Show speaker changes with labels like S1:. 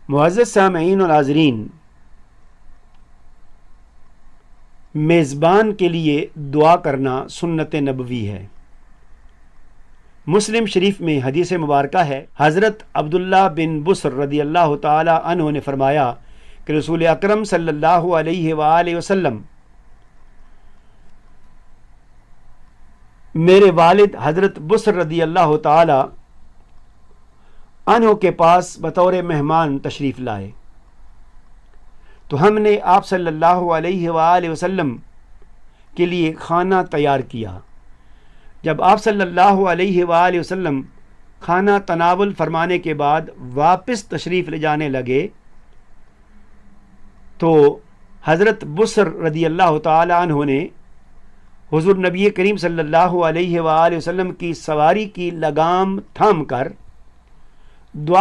S1: معزز سامعین اور حاضرین، میزبان کے لیے دعا کرنا سنت نبوی ہے۔ مسلم شریف میں حدیث مبارکہ ہے، حضرت عبداللہ بن بسر رضی اللہ تعالی عنہ نے فرمایا کہ رسول اکرم صلی اللہ علیہ وآلہ وسلم میرے والد حضرت بسر رضی اللہ تعالی عنہ کے پاس بطور مہمان تشریف لائے تو ہم نے آپ صلی اللہ علیہ وآلہ وسلم کے لیے کھانا تیار کیا۔ جب آپ صلی اللہ علیہ وآلہ وسلم کھانا تناول فرمانے کے بعد واپس تشریف لے جانے لگے تو حضرت بسر رضی اللہ تعالی عنہ نے حضور نبی کریم صلی اللہ علیہ وآلہ وسلم کی سواری کی لگام تھام کر دعا